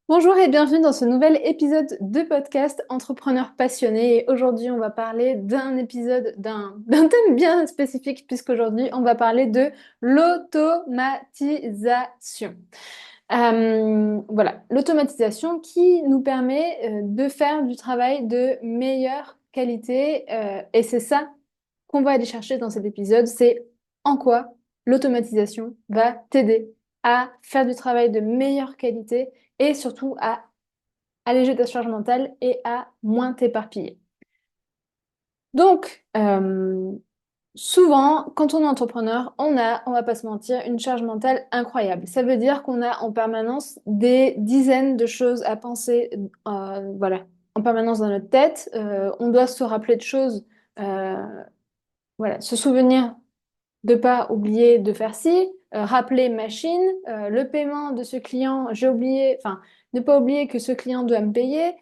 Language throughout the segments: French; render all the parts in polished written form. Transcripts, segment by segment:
Bonjour et bienvenue dans ce nouvel épisode de podcast Entrepreneurs passionnés. Et aujourd'hui, on va parler d'un épisode, d'un thème bien spécifique, puisqu'aujourd'hui, on va parler de l'automatisation. Voilà, l'automatisation qui nous permet de faire du travail de meilleure qualité. Et c'est ça qu'on va aller chercher dans cet épisode, c'est en quoi l'automatisation va t'aider à faire du travail de meilleure qualité et surtout à alléger ta charge mentale et à moins t'éparpiller. Donc, souvent, quand on est entrepreneur, on va pas se mentir, une charge mentale incroyable. Ça veut dire qu'on a en permanence des dizaines de choses à penser, voilà, en permanence dans notre tête. On doit se rappeler de choses, euh, voilà, se souvenir de pas oublier de faire ci, rappeler machine, le paiement de ce client, j'ai oublié, enfin, ne pas oublier que ce client doit me payer,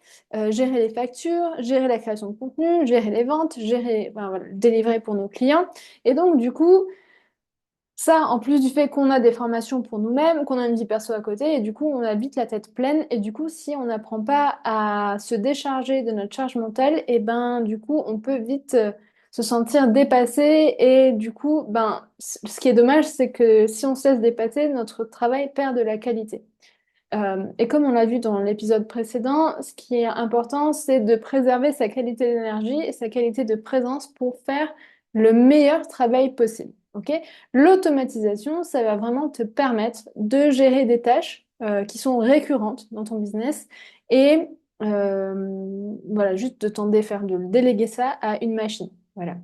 gérer les factures, gérer la création de contenu, gérer les ventes, gérer, enfin, voilà, délivrer pour nos clients. Et donc, du coup, ça, en plus du fait qu'on a des formations pour nous-mêmes, qu'on a une vie perso à côté, et du coup, on a vite la tête pleine. Et du coup, si on n'apprend pas à se décharger de notre charge mentale, et ben, du coup, on peut vite se sentir dépassé. Et du coup, ben, ce qui est dommage, c'est que si on se laisse dépasser, notre travail perd de la qualité. Et comme on l'a vu dans l'épisode précédent, ce qui est important, c'est de préserver sa qualité d'énergie et sa qualité de présence pour faire le meilleur travail possible. Ok? L'automatisation, ça va vraiment te permettre de gérer des tâches qui sont récurrentes dans ton business et voilà, juste de t'en défaire, de déléguer ça à une machine. Voilà.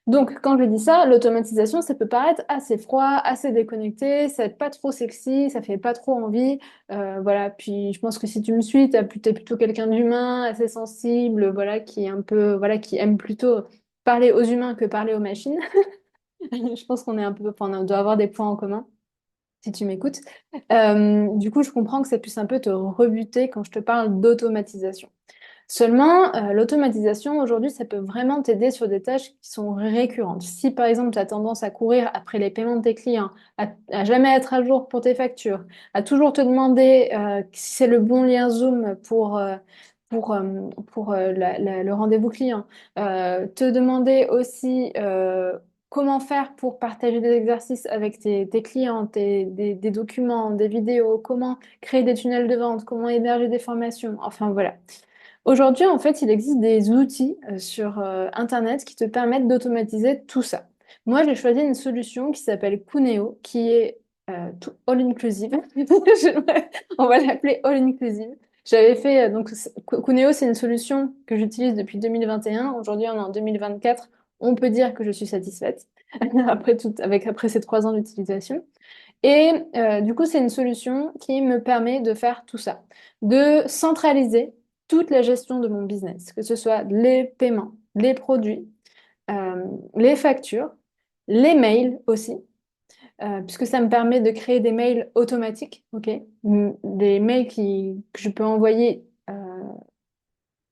Donc, quand je dis ça, l'automatisation, ça peut paraître assez froid, assez déconnecté, ça n'est pas trop sexy, ça fait pas trop envie. Voilà. Puis, je pense que si tu me suis, t'es plutôt quelqu'un d'humain, assez sensible, voilà, qui est un peu, voilà, qui aime plutôt parler aux humains que parler aux machines. Je pense qu'on est un peu, enfin, on doit avoir des points en commun si tu m'écoutes. Du coup, je comprends que ça puisse un peu te rebuter quand je te parle d'automatisation. Seulement, l'automatisation, aujourd'hui, ça peut vraiment t'aider sur des tâches qui sont récurrentes. Si, par exemple, tu as tendance à courir après les paiements de tes clients, à jamais être à jour pour tes factures, à toujours te demander si c'est le bon lien Zoom pour le rendez-vous client, te demander aussi comment faire pour partager des exercices avec tes clients, des documents, des vidéos, comment créer des tunnels de vente, comment héberger des formations, enfin voilà. Aujourd'hui, en fait, il existe des outils sur Internet qui te permettent d'automatiser tout ça. Moi, j'ai choisi une solution qui s'appelle Cuneo, qui est tout all-inclusive. On va l'appeler all-inclusive. J'avais fait, Cuneo, c'est une solution que j'utilise depuis 2021. Aujourd'hui, on est en 2024. On peut dire que je suis satisfaite après ces 3 ans d'utilisation. Et du coup, c'est une solution qui me permet de faire tout ça, de centraliser toute la gestion de mon business, que ce soit les paiements, les produits, les factures, les mails aussi, puisque ça me permet de créer des mails automatiques, ok? Des mails que je peux envoyer,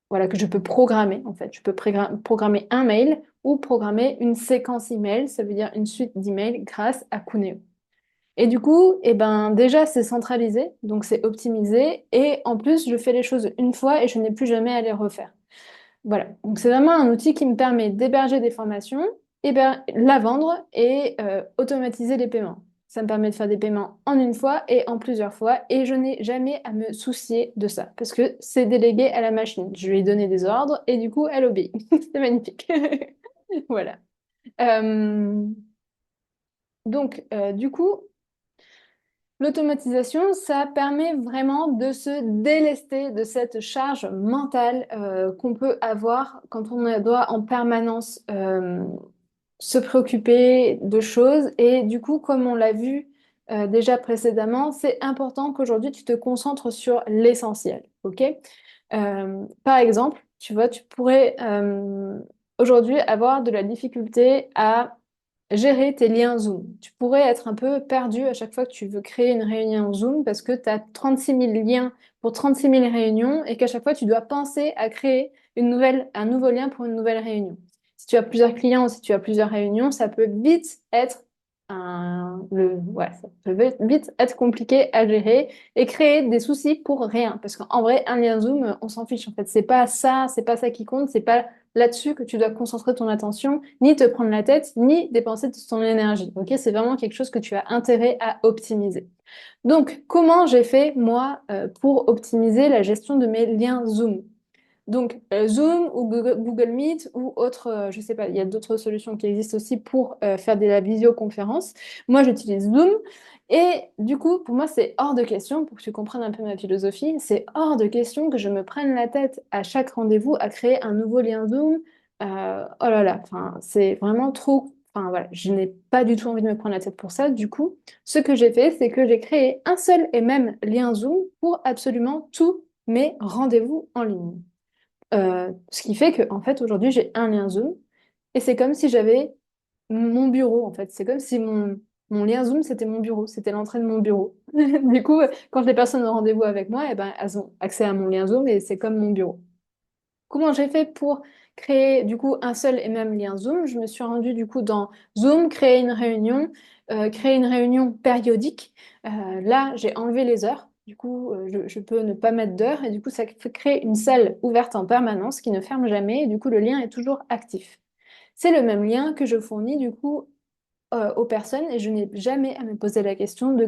voilà, que je peux programmer en fait. Je peux programmer un mail ou programmer une séquence email, ça veut dire une suite d'emails grâce à Cuneo. Et du coup, eh ben, déjà, c'est centralisé, donc c'est optimisé. Et en plus, je fais les choses une fois et je n'ai plus jamais à les refaire. Voilà. Donc c'est vraiment un outil qui me permet d'héberger des formations, la vendre et automatiser les paiements. Ça me permet de faire des paiements en une fois et en plusieurs fois. Et je n'ai jamais à me soucier de ça parce que c'est délégué à la machine. Je lui ai donné des ordres et du coup, elle obéit. C'est magnifique. Voilà. Euh, du coup, l'automatisation, ça permet vraiment de se délester de cette charge mentale qu'on peut avoir quand on doit en permanence se préoccuper de choses. Et du coup, comme on l'a vu déjà précédemment, c'est important qu'aujourd'hui tu te concentres sur l'essentiel. Ok? Par exemple, tu vois, tu pourrais aujourd'hui avoir de la difficulté à gérer tes liens Zoom. Tu pourrais être un peu perdu à chaque fois que tu veux créer une réunion Zoom parce que tu as 36 000 liens pour 36 000 réunions et qu'à chaque fois tu dois penser à créer un nouveau lien pour une nouvelle réunion. Si tu as plusieurs clients ou si tu as plusieurs réunions, ça peut vite être ouais, ça peut vite être compliqué à gérer et créer des soucis pour rien. Parce qu'en vrai, un lien Zoom, on s'en fiche en fait. C'est pas ça qui compte, c'est pas là-dessus que tu dois concentrer ton attention, ni te prendre la tête, ni dépenser toute ton énergie. Ok, c'est vraiment quelque chose que tu as intérêt à optimiser. Donc, comment j'ai fait moi pour optimiser la gestion de mes liens Zoom? Donc, Zoom ou Google Meet ou autre, je sais pas, il y a d'autres solutions qui existent aussi pour faire de la visioconférence. Moi, j'utilise Zoom et du coup, pour moi, c'est hors de question, pour que tu comprennes un peu ma philosophie, c'est hors de question que je me prenne la tête à chaque rendez-vous à créer un nouveau lien Zoom. Oh là là, enfin, c'est vraiment trop. Enfin voilà, je n'ai pas du tout envie de me prendre la tête pour ça. Du coup, ce que j'ai fait, c'est que j'ai créé un seul et même lien Zoom pour absolument tous mes rendez-vous en ligne. Ce qui fait que, en fait, aujourd'hui, j'ai un lien Zoom et c'est comme si j'avais mon bureau, en fait. C'est comme si mon lien Zoom, c'était mon bureau, c'était l'entrée de mon bureau. Du coup, quand les personnes ont rendez-vous avec moi, eh ben, elles ont accès à mon lien Zoom et c'est comme mon bureau. Comment j'ai fait pour créer du coup un seul et même lien Zoom? Je me suis rendue du coup dans Zoom, créer une réunion périodique. Là, j'ai enlevé les heures. Du coup, je peux ne pas mettre d'heures et du coup, ça fait créer une salle ouverte en permanence qui ne ferme jamais et du coup, le lien est toujours actif. C'est le même lien que je fournis du coup aux personnes et je n'ai jamais à me poser la question de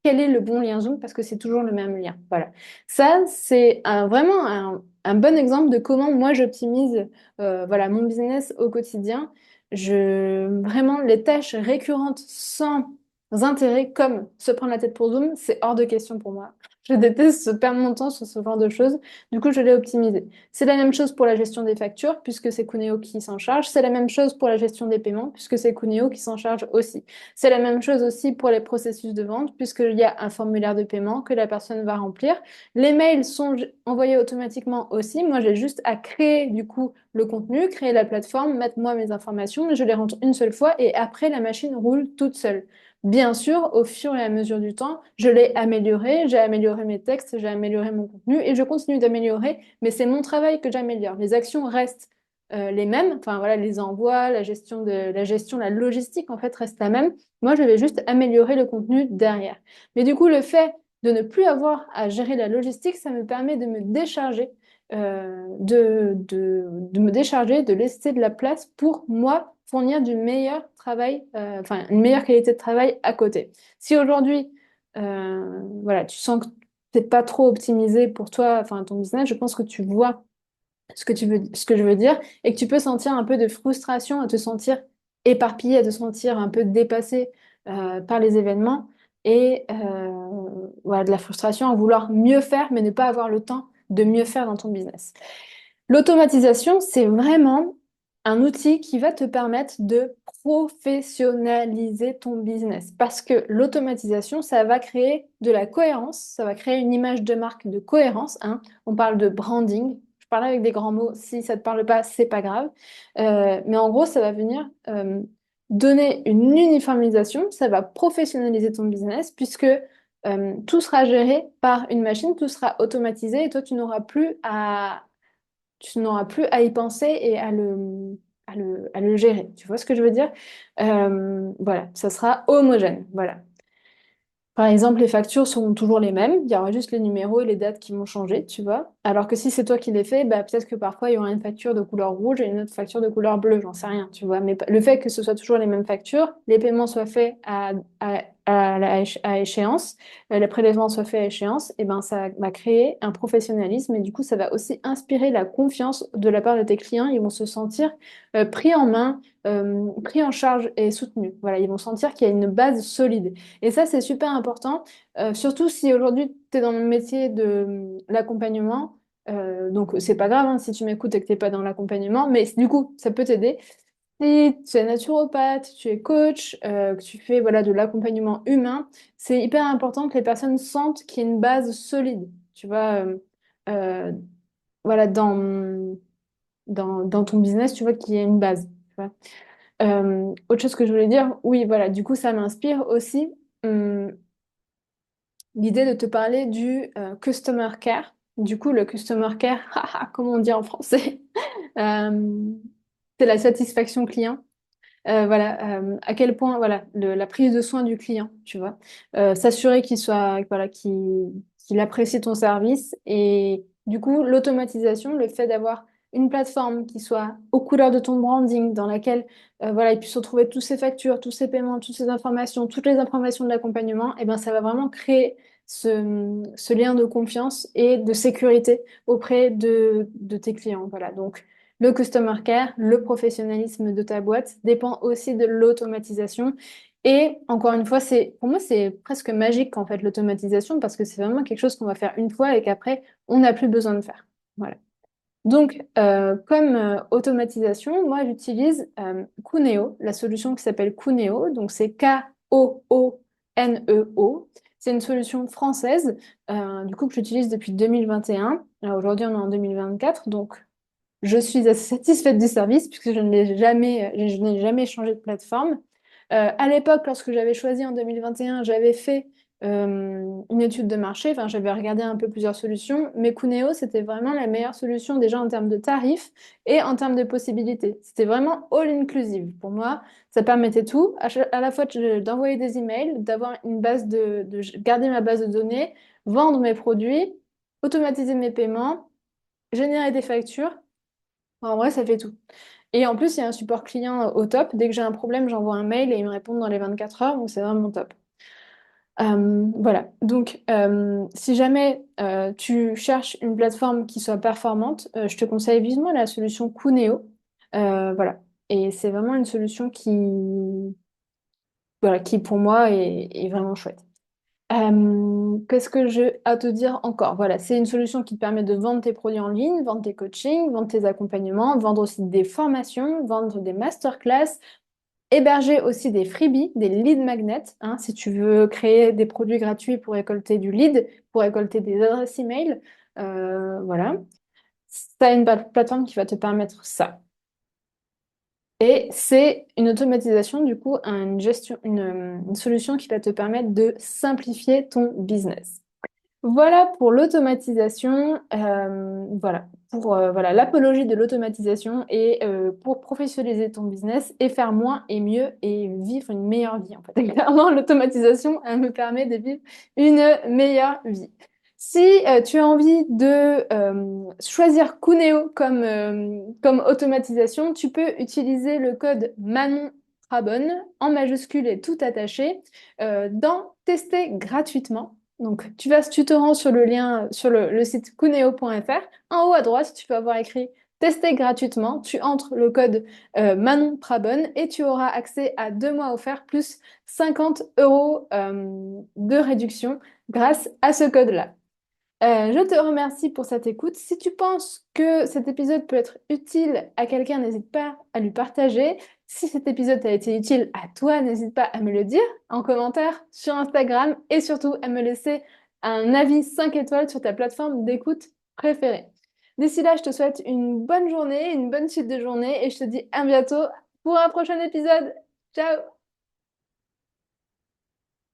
quel est le bon lien Zoom parce que c'est toujours le même lien. Voilà. Ça, c'est vraiment un bon exemple de comment moi j'optimise voilà, mon business au quotidien. Vraiment, les tâches récurrentes sans intérêt, comme se prendre la tête pour Zoom, c'est hors de question pour moi. Je déteste perdre mon temps sur ce genre de choses. Du coup, je l'ai optimisé. C'est la même chose pour la gestion des factures, puisque c'est Cuneo qui s'en charge. C'est la même chose pour la gestion des paiements, puisque c'est Cuneo qui s'en charge aussi. C'est la même chose aussi pour les processus de vente, puisqu'il y a un formulaire de paiement que la personne va remplir. Les mails sont envoyés automatiquement aussi. Moi, j'ai juste à créer du coup le contenu, créer la plateforme, mettre moi mes informations, je les rentre une seule fois et après, la machine roule toute seule. Bien sûr, au fur et à mesure du temps, je l'ai amélioré, j'ai amélioré mes textes, j'ai amélioré mon contenu et je continue d'améliorer, mais c'est mon travail que j'améliore. Les actions restent les mêmes, enfin voilà, les envois, la logistique en fait reste la même. Moi, je vais juste améliorer le contenu derrière. Mais du coup, le fait de ne plus avoir à gérer la logistique, ça me permet de me décharger, de me décharger, de laisser de la place pour moi fournir du meilleur travail, enfin une meilleure qualité de travail à côté. Si aujourd'hui, voilà, tu sens que t'es pas trop optimisé pour toi, enfin ton business, je pense que tu vois ce que je veux dire, et que tu peux sentir un peu de frustration, à te sentir éparpillé, à te sentir un peu dépassé par les événements, et voilà, de la frustration à vouloir mieux faire, mais ne pas avoir le temps de mieux faire dans ton business. L'automatisation, c'est vraiment un outil qui va te permettre de professionnaliser ton business. Parce que l'automatisation, ça va créer de la cohérence, ça va créer une image de marque de cohérence, hein. On parle de branding. Je parle avec des grands mots. Si ça ne te parle pas, c'est pas grave. Mais en gros, ça va venir donner une uniformisation, ça va professionnaliser ton business puisque tout sera géré par une machine, tout sera automatisé et toi, tu n'auras plus à y penser et à le gérer. Tu vois ce que je veux dire? Voilà, ça sera homogène. Voilà. Par exemple, les factures seront toujours les mêmes, il y aura juste les numéros et les dates qui vont changer, tu vois. Alors que si c'est toi qui les fais, bah, peut-être que parfois il y aura une facture de couleur rouge et une autre facture de couleur bleue, j'en sais rien, tu vois. Mais le fait que ce soit toujours les mêmes factures, les paiements soient faits à échéance, les prélèvements soient faits à échéance, et ben ça va créer un professionnalisme et du coup ça va aussi inspirer la confiance de la part de tes clients. Ils vont se sentir pris en main, pris en charge et soutenus. Voilà, ils vont sentir qu'il y a une base solide. Et ça, c'est super important, surtout si aujourd'hui tu es dans le métier de l'accompagnement. Donc, c'est pas grave hein, si tu m'écoutes et que tu n'es pas dans l'accompagnement, mais du coup, ça peut t'aider. Si tu es naturopathe, tu es coach, que tu fais voilà, de l'accompagnement humain, c'est hyper important que les personnes sentent qu'il y a une base solide. Tu vois, euh, voilà, dans ton business, tu vois qu'il y a une base. Tu vois. Autre chose que je voulais dire, oui, voilà, du coup, ça m'inspire aussi hum, l'idée de te parler du customer care. Du coup, le customer care, haha, comment on dit en français? Euh, c'est la satisfaction client. Voilà, à quel point, voilà, la prise de soin du client, tu vois. S'assurer qu'il soit, voilà, qu'il apprécie ton service. Et du coup, l'automatisation, le fait d'avoir une plateforme qui soit aux couleurs de ton branding, dans laquelle, voilà, il puisse retrouver toutes ses factures, tous ses paiements, toutes ses informations, toutes les informations de l'accompagnement, et ben, ça va vraiment créer ce lien de confiance et de sécurité auprès de tes clients. Voilà. Donc, le customer care, le professionnalisme de ta boîte dépend aussi de l'automatisation. Et encore une fois, pour moi, c'est presque magique en fait l'automatisation parce que c'est vraiment quelque chose qu'on va faire une fois et qu'après, on n'a plus besoin de faire. Voilà. Donc, comme automatisation, moi, j'utilise Cuneo, la solution qui s'appelle Cuneo. Donc, c'est Kooneo. C'est une solution française, du coup, que j'utilise depuis 2021. Alors, aujourd'hui, on est en 2024, donc je suis assez satisfaite du service puisque je n'ai jamais changé de plateforme. À l'époque, lorsque j'avais choisi en 2021, j'avais fait une étude de marché, enfin, j'avais regardé un peu plusieurs solutions, mais Cuneo, c'était vraiment la meilleure solution déjà en termes de tarifs et en termes de possibilités. C'était vraiment all-inclusive. Pour moi, ça permettait tout, à la fois d'envoyer des emails, d'avoir une base de garder ma base de données, vendre mes produits, automatiser mes paiements, générer des factures. En vrai, ça fait tout. Et en plus, il y a un support client au top. Dès que j'ai un problème, j'envoie un mail et ils me répondent dans les 24 heures, donc c'est vraiment top. Voilà. Donc, si jamais tu cherches une plateforme qui soit performante, je te conseille vivement la solution Cuneo. Voilà. Et c'est vraiment une solution voilà, qui pour moi est vraiment chouette. Qu'est-ce que j'ai à te dire encore? Voilà, c'est une solution qui te permet de vendre tes produits en ligne, vendre tes coachings, vendre tes accompagnements, vendre aussi des formations, vendre des masterclass, héberger aussi des freebies, des lead magnets, hein, si tu veux créer des produits gratuits pour récolter du lead, pour récolter des adresses email. Voilà. Tu as une plateforme qui va te permettre ça. Et c'est une automatisation, du coup, une solution qui va te permettre de simplifier ton business. Voilà pour l'automatisation, voilà pour voilà l'apologie de l'automatisation et pour professionnaliser ton business et faire moins et mieux et vivre une meilleure vie en fait. Et clairement, l'automatisation, elle me permet de vivre une meilleure vie. Si tu as envie de choisir Cuneo comme automatisation, tu peux utiliser le code Manon Trabonne en majuscule et tout attaché dans Tester gratuitement. Donc, tu te rends sur le lien sur le site cuneo.fr. En haut à droite, tu peux avoir écrit tester gratuitement. Tu entres le code Manon Prabonne et tu auras accès à 2 mois offerts plus 50 euros de réduction grâce à ce code-là. Je te remercie pour cette écoute. Si tu penses que cet épisode peut être utile à quelqu'un, n'hésite pas à lui partager. Si cet épisode a été utile à toi, n'hésite pas à me le dire en commentaire sur Instagram et surtout à me laisser un avis 5 étoiles sur ta plateforme d'écoute préférée. D'ici là, je te souhaite une bonne journée, une bonne suite de journée et je te dis à bientôt pour un prochain épisode. Ciao!